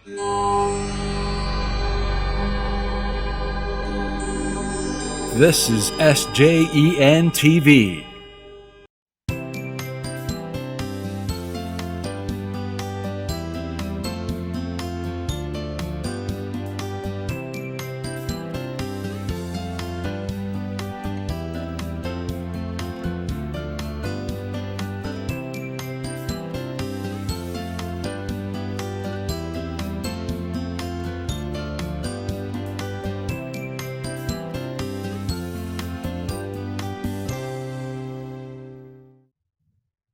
This is SJEN TV.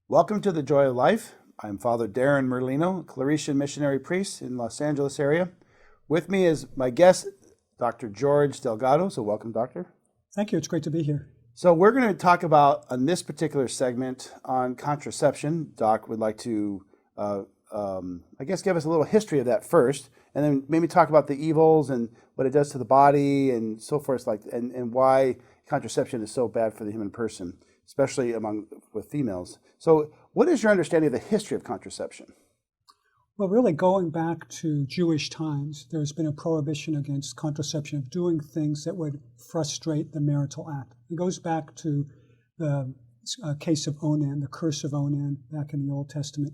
Welcome to The Joy of Life. I'm Father Darrin Merlino, Claretian missionary priest in Los Angeles area. With me is my guest, Dr. George Delgado. So welcome, Doctor. Thank you. It's great to be here. So we're going to talk about, on this particular segment, on contraception. Doc would like to, I guess, give us a little history of that first, and then maybe talk about the evils and what it does to the body and so forth, and why contraception is so bad for the human person, especially with females. So what is your understanding of the history of contraception? Well, really going back to Jewish times, there's been a prohibition against contraception of doing things that would frustrate the marital act. It goes back to the case of Onan, the curse of Onan back in the Old Testament,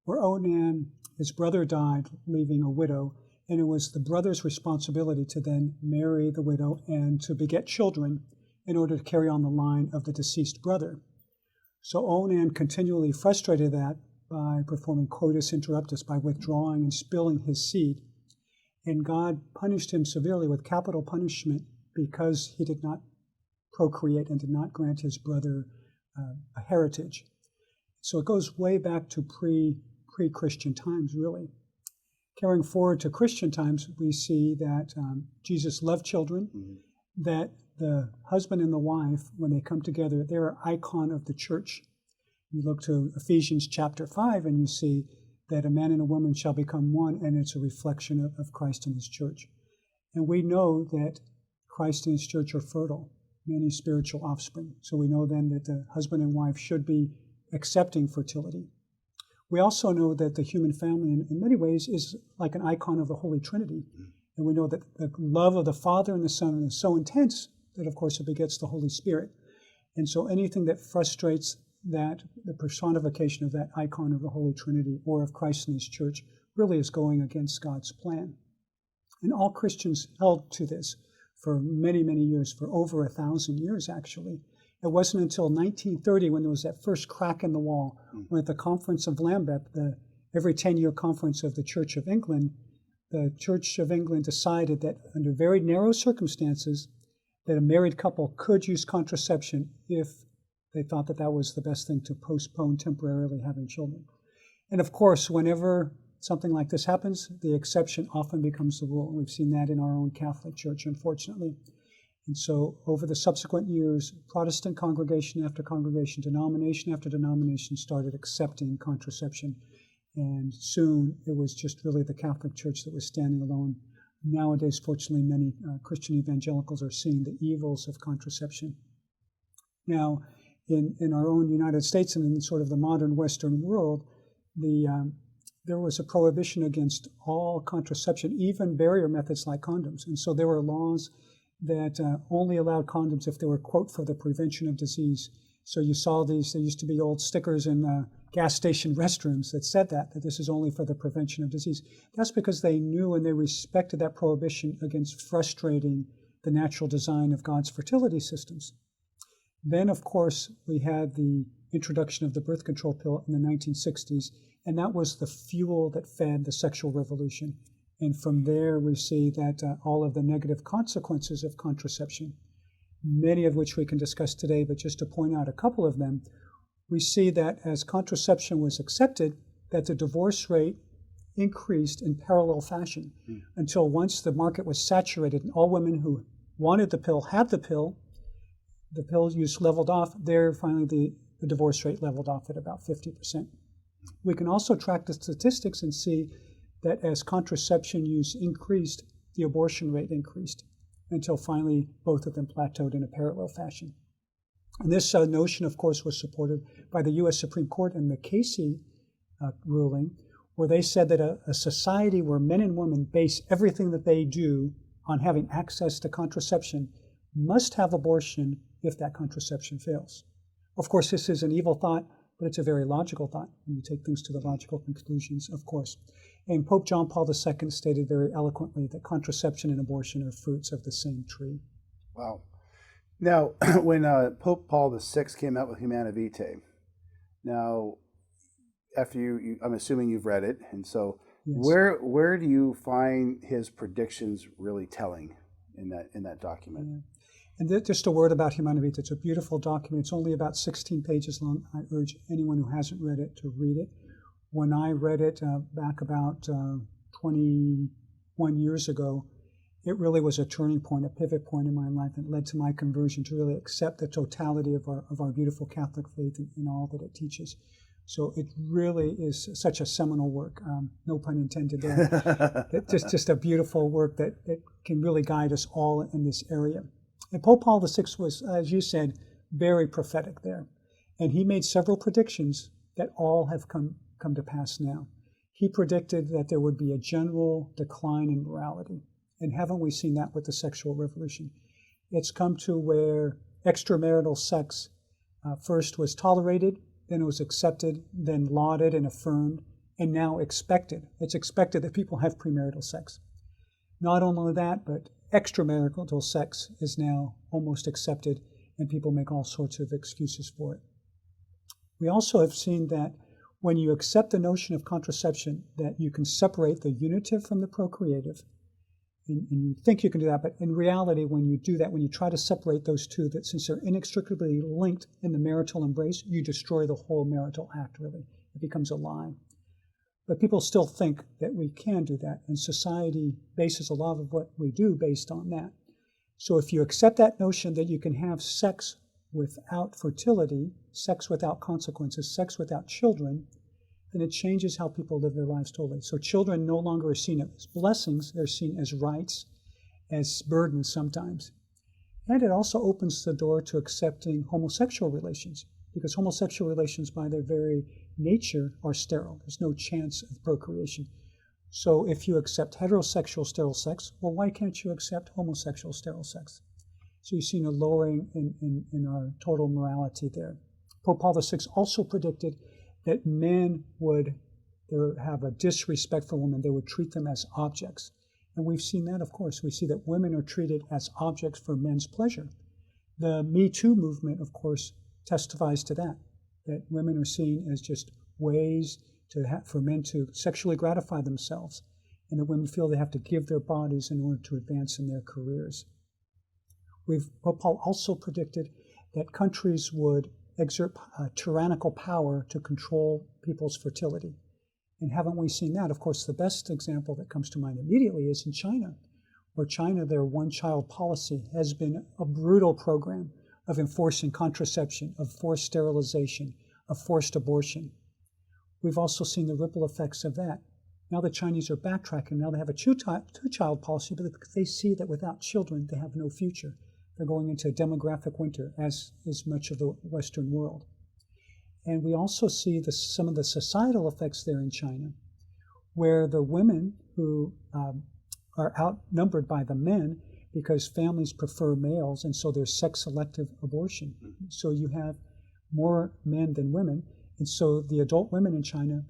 where Onan, his brother died, leaving a widow, and it was the brother's responsibility to then marry the widow and to beget children in order to carry on the line of the deceased brother. So Onan continually frustrated that by performing coitus interruptus, by withdrawing and spilling his seed. And God punished him severely with capital punishment because he did not procreate and did not grant his brother a heritage. So it goes way back to pre-Christian times, really. Carrying forward to Christian times, we see that Jesus loved children, that the husband and the wife, when they come together, they're an icon of the church. You look to Ephesians chapter 5 and you see that a man and a woman shall become one, and it's a reflection of Christ and his church. And we know that Christ and his church are fertile, many spiritual offspring. So we know then that the husband and wife should be accepting fertility. We also know that the human family in many ways is like an icon of the Holy Trinity. And we know that the love of the Father and the Son is so intense that, of course, it begets the Holy Spirit. And so anything that frustrates that, the personification of that icon of the Holy Trinity or of Christ and his church, really is going against God's plan. And all Christians held to this for many, many years, for over 1,000 years, actually. It wasn't until 1930 when there was that first crack in the wall, when at the Conference of Lambeth, the every 10-year conference of the Church of England, the Church of England decided that under very narrow circumstances, that a married couple could use contraception if they thought that that was the best thing to postpone temporarily having children. And of course, whenever something like this happens, the exception often becomes the rule. We've seen that in our own Catholic Church, unfortunately. And so over the subsequent years, Protestant congregation after congregation, denomination after denomination started accepting contraception. And soon it was just really the Catholic Church that was standing alone. Nowadays, fortunately, many Christian evangelicals are seeing the evils of contraception. Now, in our own United States and in sort of the modern Western world, there was a prohibition against all contraception, even barrier methods like condoms. And so there were laws that only allowed condoms if they were, quote, for the prevention of disease. So you saw these, there used to be old stickers in gas station restrooms that said that this is only for the prevention of disease. That's because they knew and they respected that prohibition against frustrating the natural design of God's fertility systems. Then, of course, we had the introduction of the birth control pill in the 1960s, and that was the fuel that fed the sexual revolution. And from there, we see that all of the negative consequences of contraception, many of which we can discuss today, but just to point out a couple of them, we see that as contraception was accepted, that the divorce rate increased in parallel fashion until once the market was saturated and all women who wanted the pill had the pill use leveled off, there finally the divorce rate leveled off at about 50%. We can also track the statistics and see that as contraception use increased, the abortion rate increased until finally both of them plateaued in a parallel fashion. And this notion, of course, was supported by the U.S. Supreme Court in the Casey ruling, where they said that a society where men and women base everything that they do on having access to contraception must have abortion if that contraception fails. Of course, this is an evil thought, but it's a very logical thought. And you take things to the logical conclusions, of course. And Pope John Paul II stated very eloquently that contraception and abortion are fruits of the same tree. Wow. Now, when Pope Paul VI came out with Humana Vitae, now, after you I'm assuming you've read it, and so Yes. where do you find his predictions really telling in that document? Yeah. And just a word about Humana Vitae. It's a beautiful document. It's only about 16 pages long. I urge anyone who hasn't read it to read it. When I read it back about 21 years ago, it really was a turning point, a pivot point in my life, and led to my conversion to really accept the totality of our beautiful Catholic faith and all that it teaches. So it really is such a seminal work, no pun intended there. just a beautiful work that can really guide us all in this area. And Pope Paul VI was, as you said, very prophetic there. And he made several predictions that all have come to pass now. He predicted that there would be a general decline in morality. And haven't we seen that with the sexual revolution? It's come to where extramarital sex first was tolerated, then it was accepted, then lauded and affirmed, and now expected. It's expected that people have premarital sex. Not only that, but extramarital sex is now almost accepted, and people make all sorts of excuses for it. We also have seen that when you accept the notion of contraception, that you can separate the unitive from the procreative, and you think you can do that, but in reality, when you do that, when you try to separate those two, that since they're inextricably linked in the marital embrace, you destroy the whole marital act, really. It becomes a lie. But people still think that we can do that, and society bases a lot of what we do based on that. So if you accept that notion that you can have sex without fertility, sex without consequences, sex without children, then it changes how people live their lives totally. So children no longer are seen as blessings, they're seen as rights, as burdens sometimes. And it also opens the door to accepting homosexual relations, because homosexual relations by their very nature are sterile. There's no chance of procreation. So if you accept heterosexual sterile sex, well, why can't you accept homosexual sterile sex? So you've seen a lowering in our total morality there. Pope Paul VI also predicted that men would have a disrespect for women. They would treat them as objects. And we've seen that, of course. We see that women are treated as objects for men's pleasure. The Me Too movement, of course, testifies to that women are seen as just ways for men to sexually gratify themselves, and that women feel they have to give their bodies in order to advance in their careers. Pope Paul also predicted that countries would exert tyrannical power to control people's fertility. And haven't we seen that? Of course, the best example that comes to mind immediately is in China, where China, their one-child policy has been a brutal program of enforcing contraception, of forced sterilization, of forced abortion. We've also seen the ripple effects of that. Now the Chinese are backtracking. Now they have a two-child policy, but they see that without children, they have no future. They're going into a demographic winter, as is much of the Western world. And we also see some of the societal effects there in China, where the women who are outnumbered by the men because families prefer males, and so there's sex-selective abortion. So you have more men than women, and so the adult women in China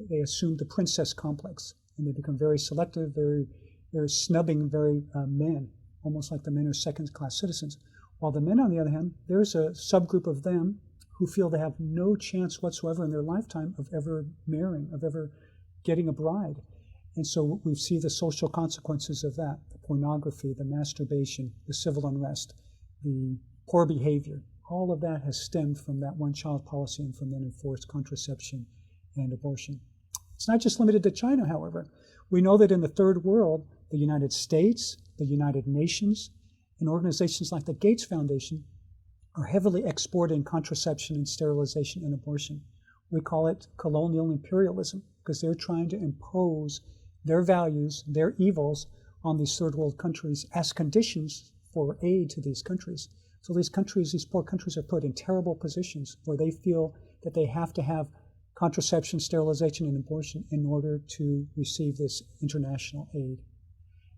they assume the princess complex, and they become very selective, they're snubbing men, almost like the men are second-class citizens. While the men, on the other hand, there's a subgroup of them who feel they have no chance whatsoever in their lifetime of ever marrying, of ever getting a bride. And so we see the social consequences of that, the pornography, the masturbation, the civil unrest, the poor behavior. All of that has stemmed from that one-child policy and from then enforced contraception and abortion. It's not just limited to China, however. We know that in the third world, the United States, the United Nations, and organizations like the Gates Foundation are heavily exporting contraception and sterilization and abortion. We call it colonial imperialism because they're trying to impose their values, their evils on these third world countries as conditions for aid to these countries. So these poor countries are put in terrible positions where they feel that they have to have contraception, sterilization, and abortion in order to receive this international aid.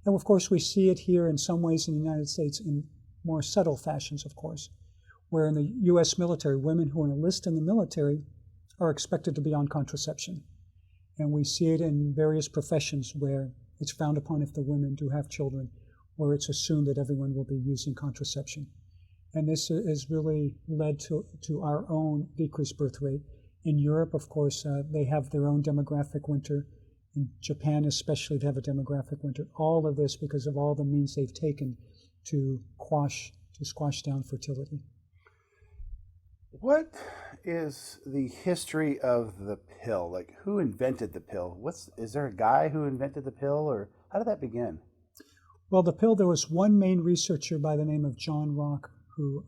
And of course, we see it here in some ways in the United States in more subtle fashions, of course, where in the U.S. military, women who enlist in the military are expected to be on contraception. And we see it in various professions where it's frowned upon if the women do have children, where it's assumed that everyone will be using contraception. And this has really led to our own decreased birth rate. In Europe, of course, they have their own demographic winter. In Japan especially, they have a demographic winter. All of this because of all the means they've taken to squash down fertility. What is the history of the pill? Like, who invented the pill? Is there a guy who invented the pill, or how did that begin? Well, the pill, there was one main researcher by the name of John Rock who,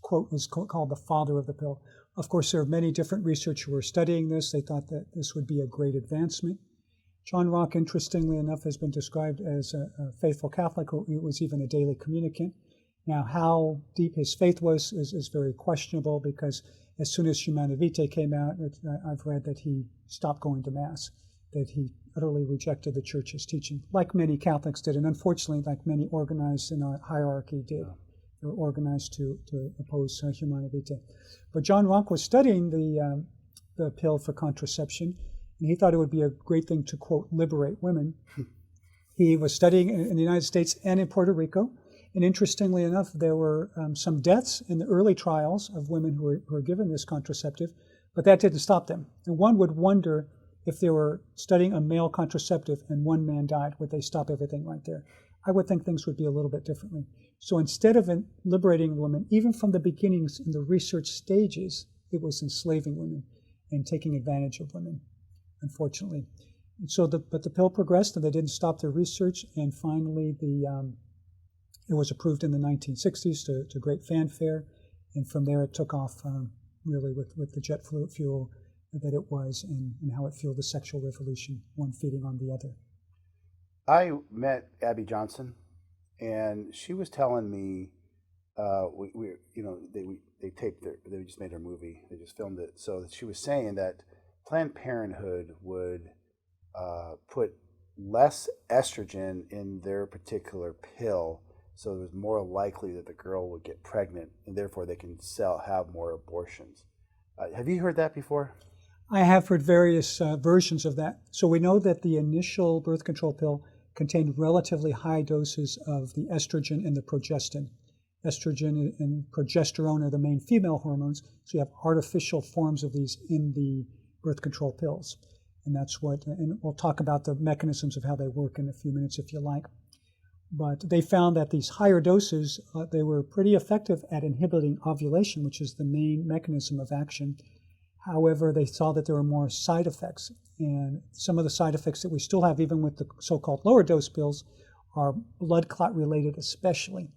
quote, was called the father of the pill. Of course, there are many different researchers who were studying this. They thought that this would be a great advancement. John Rock, interestingly enough, has been described as a faithful Catholic who was even a daily communicant. Now, how deep his faith was is very questionable, because as soon as Humanae Vitae came out, I've read that he stopped going to Mass, that he utterly rejected the Church's teaching, like many Catholics did, and unfortunately, like many organized in our hierarchy did. They were organized to oppose Humanae Vitae. But John Rock was studying the pill for contraception, and he thought it would be a great thing to, quote, liberate women. He was studying in the United States and in Puerto Rico. And interestingly enough, there were some deaths in the early trials of women who were given this contraceptive, but that didn't stop them. And one would wonder, if they were studying a male contraceptive and one man died, would they stop everything right there? I would think things would be a little bit differently. So instead of liberating women, even from the beginnings in the research stages, it was enslaving women and taking advantage of women, unfortunately. And so, but the pill progressed, and they didn't stop their research, and finally it was approved in the 1960s to great fanfare, and from there it took off really with the jet fuel that it was, and how it fueled the sexual revolution, one feeding on the other. I met Abby Johnson, and she was telling me, they taped they just made their movie, they just filmed it. So she was saying that Planned Parenthood would put less estrogen in their particular pill, so it was more likely that the girl would get pregnant, and therefore they can have more abortions. Have you heard that before? I have heard various versions of that. So we know that the initial birth control pill contained relatively high doses of the estrogen and the progestin. Estrogen and progesterone are the main female hormones, so you have artificial forms of these in the birth control pills. And that's and we'll talk about the mechanisms of how they work in a few minutes if you like. But they found that these higher doses, they were pretty effective at inhibiting ovulation, which is the main mechanism of action. However, they saw that there were more side effects. And some of the side effects that we still have, even with the so-called lower dose pills, are blood clot related especially.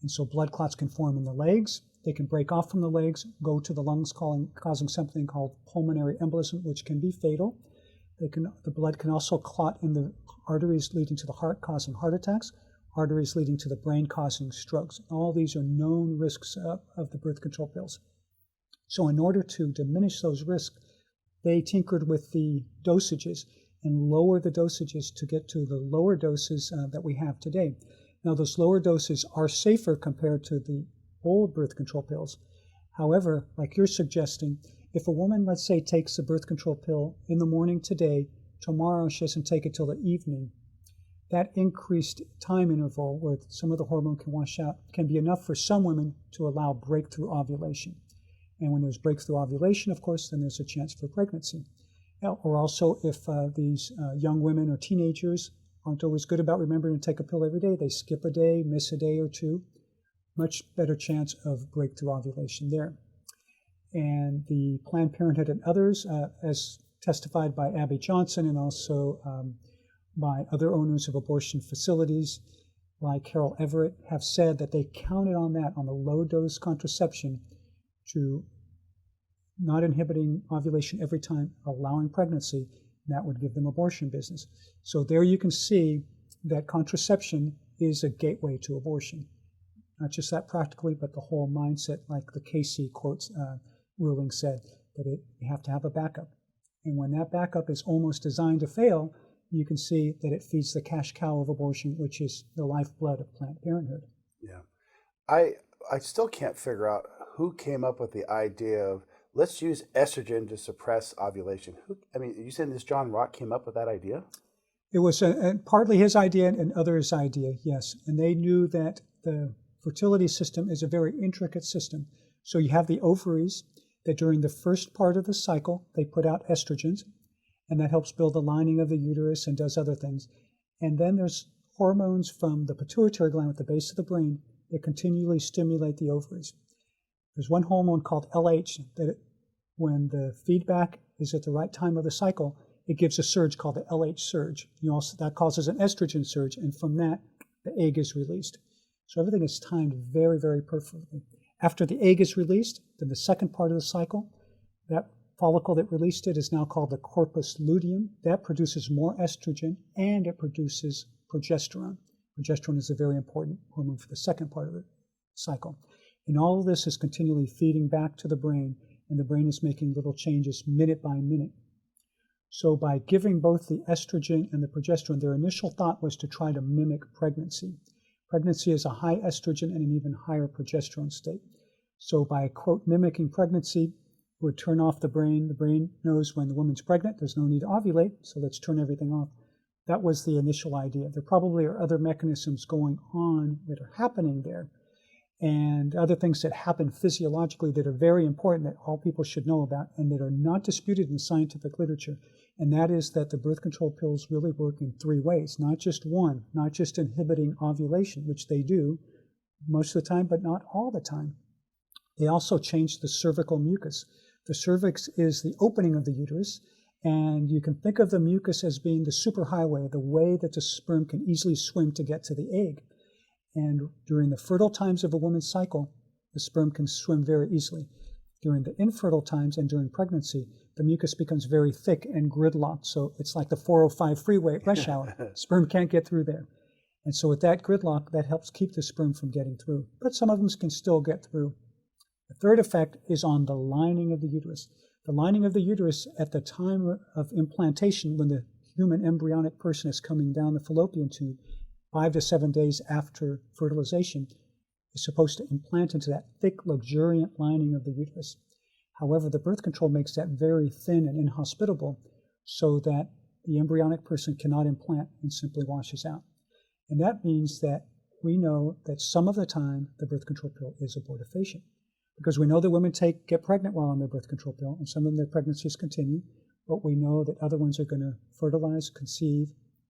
And so blood clots can form in the legs. They can break off from the legs, go to the lungs, causing something called pulmonary embolism, which can be fatal. The blood can also clot in the arteries leading to the heart, causing heart attacks, arteries leading to the brain, causing strokes. All these are known risks of the birth control pills. So in order to diminish those risks, they tinkered with the dosages and lower the dosages to get to the lower doses that we have today. Now, those lower doses are safer compared to the old birth control pills. However, like you're suggesting, if a woman, let's say, takes the birth control pill in the morning today, tomorrow she doesn't take it till the evening, that increased time interval where some of the hormone can wash out can be enough for some women to allow breakthrough ovulation. And when there's breakthrough ovulation, of course, then there's a chance for pregnancy. Or also, if these young women or teenagers aren't always good about remembering to take a pill every day, they skip a day, miss a day or two, much better chance of breakthrough ovulation there. And the Planned Parenthood and others, as testified by Abby Johnson and also by other owners of abortion facilities like Carol Everett, have said that they counted on that, on the low-dose contraception, to not inhibiting ovulation every time, allowing pregnancy, and that would give them abortion business. So there you can see that contraception is a gateway to abortion. Not just that practically, but the whole mindset, like the Casey quotes ruling said, that you have to have a backup. And when that backup is almost designed to fail, you can see that it feeds the cash cow of abortion, which is the lifeblood of Planned Parenthood. Yeah. I still can't figure out who came up with the idea of let's use estrogen to suppress ovulation. You saying this John Rock came up with that idea? It was partly his idea and others' idea, yes. And they knew that the fertility system is a very intricate system. So you have the ovaries that during the first part of the cycle, they put out estrogens, and that helps build the lining of the uterus and does other things. And then there's hormones from the pituitary gland at the base of the brain that continually stimulate the ovaries. There's one hormone called LH that when the feedback is at the right time of the cycle, it gives a surge called the LH surge. That causes an estrogen surge, and from that, the egg is released. So everything is timed very, very perfectly. After the egg is released, then the second part of the cycle, that follicle that released it is now called the corpus luteum. That produces more estrogen, and it produces progesterone. Progesterone is a very important hormone for the second part of the cycle. And all of this is continually feeding back to the brain, and the brain is making little changes minute by minute. So by giving both the estrogen and the progesterone, their initial thought was to try to mimic pregnancy. Pregnancy is a high estrogen and an even higher progesterone state. So by, quote, mimicking pregnancy, it would turn off the brain. The brain knows when the woman's pregnant, there's no need to ovulate, so let's turn everything off. That was the initial idea. There probably are other mechanisms going on that are happening there, and other things that happen physiologically that are very important that all people should know about and that are not disputed in scientific literature. And that is that the birth control pills really work in three ways, not just one, not just inhibiting ovulation, which they do most of the time, but not all the time. They also change the cervical mucus. The cervix is the opening of the uterus, and you can think of the mucus as being the superhighway, the way that the sperm can easily swim to get to the egg. And during the fertile times of a woman's cycle, the sperm can swim very easily. During the infertile times and during pregnancy, the mucus becomes very thick and gridlocked. So it's like the 405 freeway at rush hour. Sperm can't get through there. And so with that gridlock, that helps keep the sperm from getting through. But some of them can still get through. The third effect is on the lining of the uterus. The lining of the uterus at the time of implantation, when the human embryonic person is coming down the fallopian tube, 5 to 7 days after fertilization, is supposed to implant into that thick, luxuriant lining of the uterus. However, the birth control makes that very thin and inhospitable so that the embryonic person cannot implant and simply washes out. And that means that we know that some of the time the birth control pill is abortifacient, because we know that women get pregnant while on their birth control pill, and some of their pregnancies continue, but we know that other ones are going to fertilize, conceive,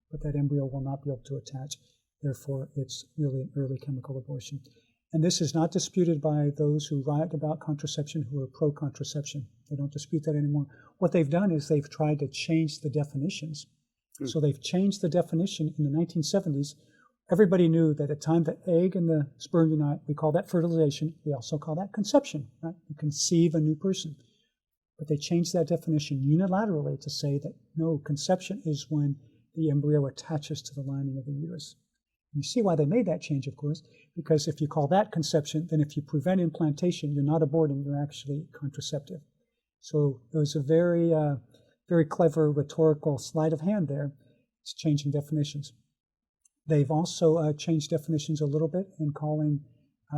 but that embryo will not be able to attach. Therefore, it's really an early chemical abortion. And this is not disputed by those who write about contraception who are pro-contraception. They don't dispute that anymore. What they've done is they've tried to change the definitions. So they've changed the definition in the 1970s. Everybody knew that at the time the egg and the sperm unite, we call that fertilization. We also call that conception, right? You conceive a new person. But they changed that definition unilaterally to say that no, conception is when the embryo attaches to the lining of the uterus. You see why they made that change, of course, because if you call that conception, then if you prevent implantation, you're not aborting, you're actually contraceptive. So it was a very, very clever rhetorical sleight of hand there. It's changing definitions. They've also changed definitions a little bit in calling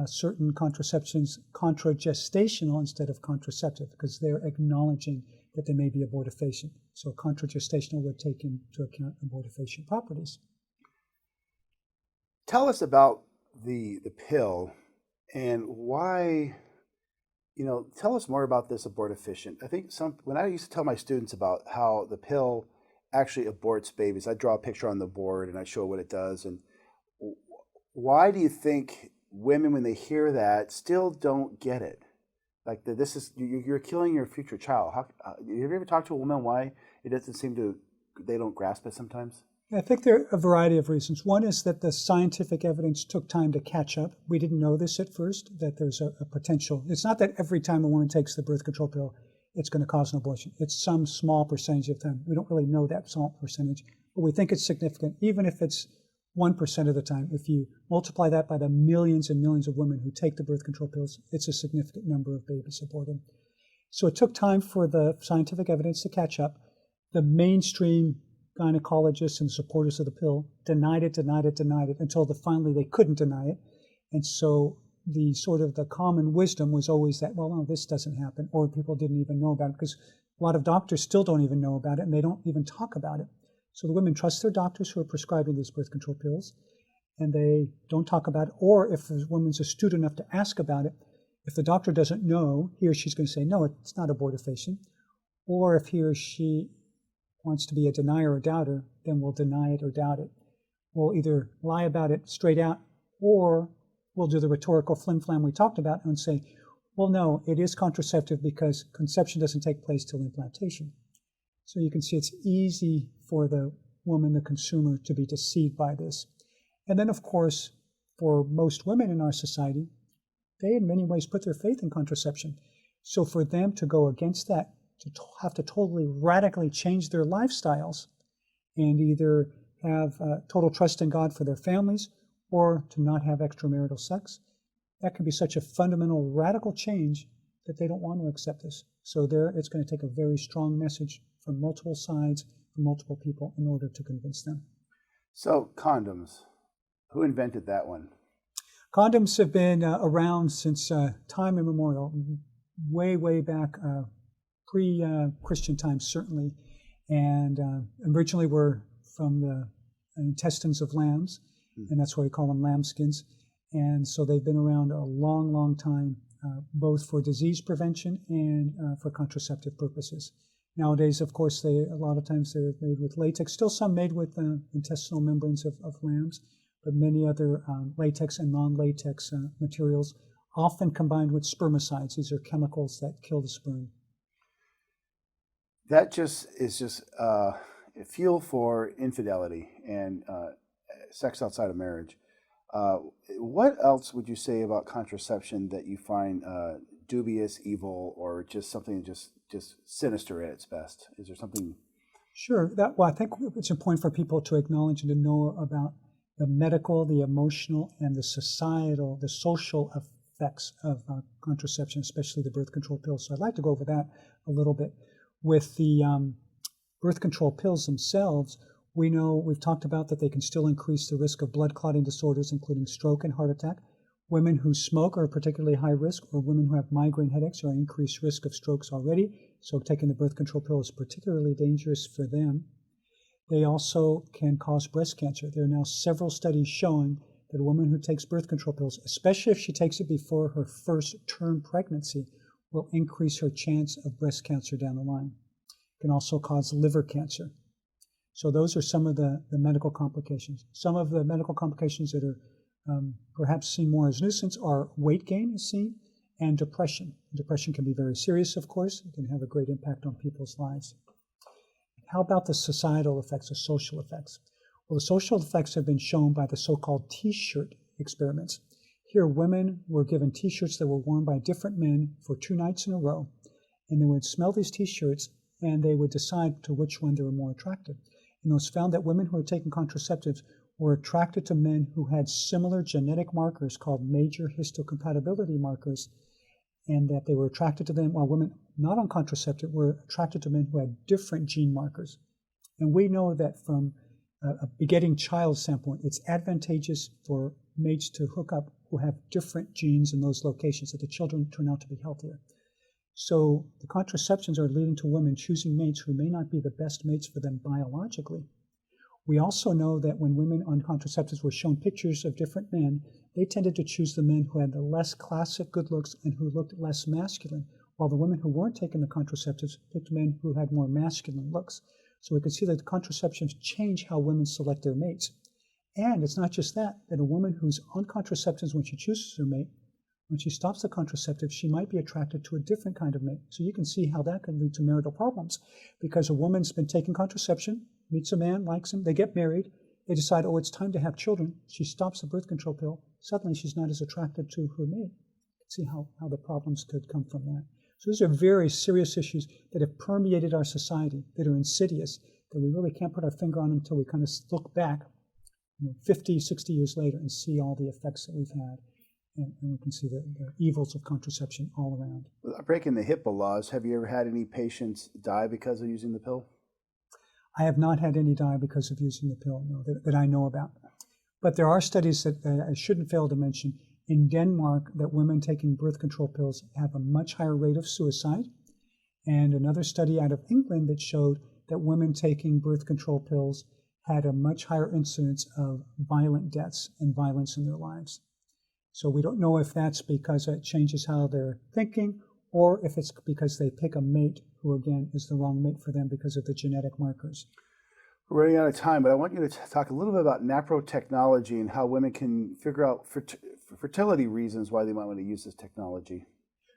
certain contraceptions contragestational instead of contraceptive, because they're acknowledging that they may be abortifacient. So contragestational would take into account abortifacient properties. Tell us about the pill and why, tell us more about this abortifacient. I think when I used to tell my students about how the pill actually aborts babies, I draw a picture on the board and I show what it does. And why do you think women, when they hear that, still don't get it? Like you're killing your future child. Have you ever talked to a woman why it doesn't they don't grasp it sometimes? I think there are a variety of reasons. One is that the scientific evidence took time to catch up. We didn't know this at first, that there's a potential. It's not that every time a woman takes the birth control pill, it's going to cause an abortion. It's some small percentage of the time. We don't really know that small percentage, but we think it's significant, even if it's 1% of the time. If you multiply that by the millions and millions of women who take the birth control pills, it's a significant number of babies aborted. So it took time for the scientific evidence to catch up. The mainstream gynecologists and supporters of the pill denied it until finally they couldn't deny it. And so the sort of the common wisdom was always that, well, no, this doesn't happen, or people didn't even know about it, because a lot of doctors still don't even know about it, and they don't even talk about it. So the women trust their doctors who are prescribing these birth control pills, and they don't talk about it. Or if the woman's astute enough to ask about it, if the doctor doesn't know, he or she's going to say, no, it's not abortifacient. Or if he or she wants to be a denier or doubter, then we'll deny it or doubt it. We'll either lie about it straight out, or we'll do the rhetorical flim-flam we talked about and say, well, no, it is contraceptive because conception doesn't take place till implantation. So you can see it's easy for the woman, the consumer, to be deceived by this. And then, of course, for most women in our society, they in many ways put their faith in contraception. So for them to go against that, to have to totally radically change their lifestyles and either have total trust in God for their families or to not have extramarital sex, that can be such a fundamental radical change that they don't want to accept this. So it's going to take a very strong message from multiple sides, from multiple people in order to convince them. So condoms, who invented that one? Condoms have been around since time immemorial, way back, pre-Christian times certainly, and originally were from the intestines of lambs, and that's why we call them lambskins. And so they've been around a long time, both for disease prevention and for contraceptive purposes. Nowadays, of course, a lot of times they're made with latex, still some made with intestinal membranes of lambs, but many other latex and non-latex materials, often combined with spermicides. These are chemicals that kill the sperm. That is fuel for infidelity and sex outside of marriage. What else would you say about contraception that you find dubious, evil, or just something just sinister at its best? Is there something? Sure. I think it's important for people to acknowledge and to know about the medical, the emotional, and the societal, the social effects of contraception, especially the birth control pills. So I'd like to go over that a little bit. With the birth control pills themselves, we know, we've talked about that they can still increase the risk of blood clotting disorders, including stroke and heart attack. Women who smoke are particularly high risk, or women who have migraine headaches are at increased risk of strokes already. So taking the birth control pill is particularly dangerous for them. They also can cause breast cancer. There are now several studies showing that a woman who takes birth control pills, especially if she takes it before her first term pregnancy, will increase her chance of breast cancer down the line. It can also cause liver cancer. So those are some of the medical complications. Some of the medical complications that are perhaps seen more as nuisance are weight gain is seen, and depression. Depression can be very serious, of course. It can have a great impact on people's lives. How about the societal effects, the social effects? Well, the social effects have been shown by the so-called T-shirt experiments. Here, women were given T-shirts that were worn by different men for 2 nights in a row, and they would smell these T-shirts, and they would decide to which one they were more attracted. And it was found that women who were taking contraceptives were attracted to men who had similar genetic markers called major histocompatibility markers, and that they were attracted to them, while women not on contraceptive were attracted to men who had different gene markers. And we know that from a begetting child standpoint, it's advantageous for mates to hook up who have different genes in those locations, that the children turn out to be healthier. So the contraceptions are leading to women choosing mates who may not be the best mates for them biologically. We also know that when women on contraceptives were shown pictures of different men, they tended to choose the men who had the less classic good looks and who looked less masculine, while the women who weren't taking the contraceptives picked men who had more masculine looks. So we can see that the contraceptions change how women select their mates. And it's not just that a woman who's on contraceptives when she chooses her mate, when she stops the contraceptive, she might be attracted to a different kind of mate. So you can see how that can lead to marital problems, because a woman's been taking contraception, meets a man, likes him, they get married, they decide, oh, it's time to have children. She stops the birth control pill. Suddenly she's not as attracted to her mate. See how the problems could come from that. So these are very serious issues that have permeated our society, that are insidious, that we really can't put our finger on until we kind of look back 50, 60 years later and see all the effects that we've had. and we can see the evils of contraception all around. Without breaking the HIPAA laws, have you ever had any patients die because of using the pill? I have not had any die because of using the pill, no, that I know about. But there are studies that I shouldn't fail to mention in Denmark that women taking birth control pills have a much higher rate of suicide, and another study out of England that showed that women taking birth control pills had a much higher incidence of violent deaths and violence in their lives. So we don't know if that's because it changes how they're thinking, or if it's because they pick a mate who, again, is the wrong mate for them because of the genetic markers. We're running out of time, but I want you to talk a little bit about naprotechnology and how women can figure out fertility reasons why they might want to use this technology.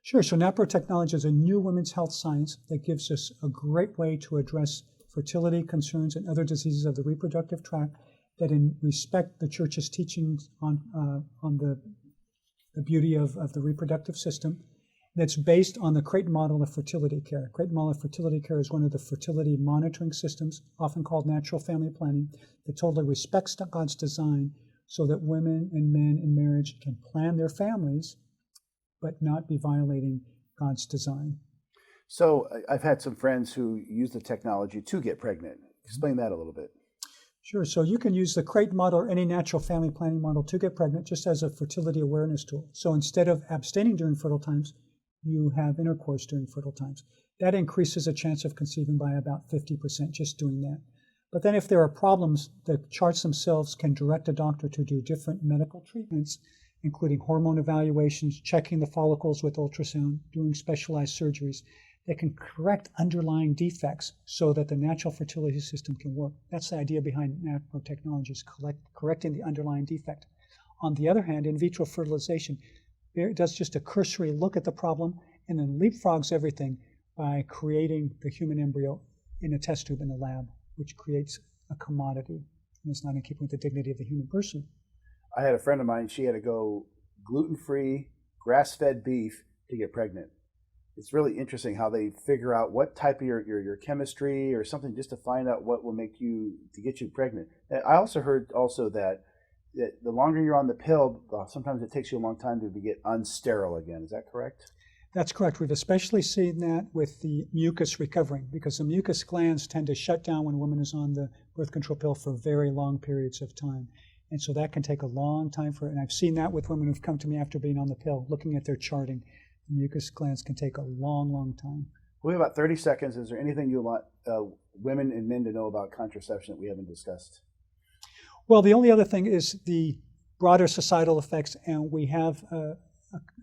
Sure. So naprotechnology is a new women's health science that gives us a great way to address fertility concerns and other diseases of the reproductive tract that respect the Church's teachings on the beauty of the reproductive system. That's based on the Creighton model of fertility care. Creighton model of fertility care is one of the fertility monitoring systems, often called natural family planning, that totally respects God's design so that women and men in marriage can plan their families but not be violating God's design. So I've had some friends who use the technology to get pregnant. Explain that a little bit. Sure. So you can use the Creighton model or any natural family planning model to get pregnant just as a fertility awareness tool. So instead of abstaining during fertile times, you have intercourse during fertile times. That increases a chance of conceiving by about 50% just doing that. But then if there are problems, the charts themselves can direct a doctor to do different medical treatments, including hormone evaluations, checking the follicles with ultrasound, doing specialized surgeries that can correct underlying defects so that the natural fertility system can work. That's the idea behind naprotechnology, is correcting the underlying defect. On the other hand, in vitro fertilization, it does just a cursory look at the problem and then leapfrogs everything by creating the human embryo in a test tube in the lab, which creates a commodity and is not in keeping with the dignity of the human person. I had a friend of mine, she had to go gluten-free, grass-fed beef to get pregnant. It's really interesting how they figure out what type of your chemistry or something just to find out what will make you, to get you pregnant. And I also heard that the longer you're on the pill, sometimes it takes you a long time to get unsterile again. Is that correct? That's correct. We've especially seen that with the mucus recovering, because the mucus glands tend to shut down when a woman is on the birth control pill for very long periods of time. And so that can take a long time and I've seen that with women who've come to me after being on the pill, looking at their charting. The mucus glands can take a long, long time. We have about 30 seconds. Is there anything you want women and men to know about contraception that we haven't discussed? Well, the only other thing is the broader societal effects, and we have a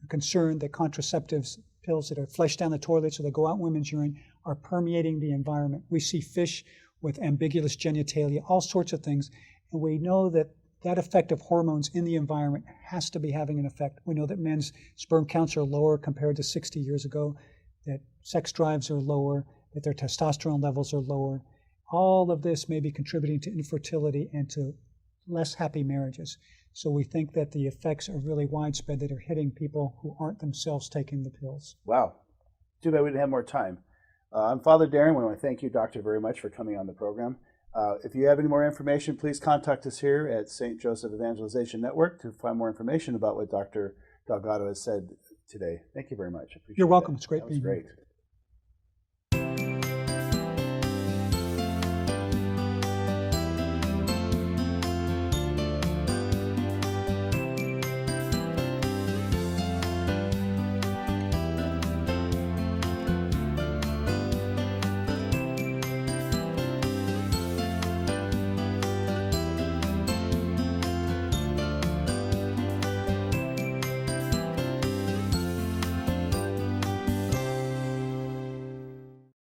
concern that contraceptives, pills that are flushed down the toilet so they go out in women's urine, are permeating the environment. We see fish with ambiguous genitalia, all sorts of things, and we know that effect of hormones in the environment has to be having an effect. We know that men's sperm counts are lower compared to 60 years ago, that sex drives are lower, that their testosterone levels are lower. All of this may be contributing to infertility and to less happy marriages. So we think that the effects are really widespread that are hitting people who aren't themselves taking the pills. Wow. Too bad we didn't have more time. I'm Father Darrin. I want to thank you, Doctor, very much for coming on the program. If you have any more information, please contact us here at St. Joseph Evangelization Network to find more information about what Dr. Delgado has said today. Thank you very much. You're welcome. It's great being here. Great.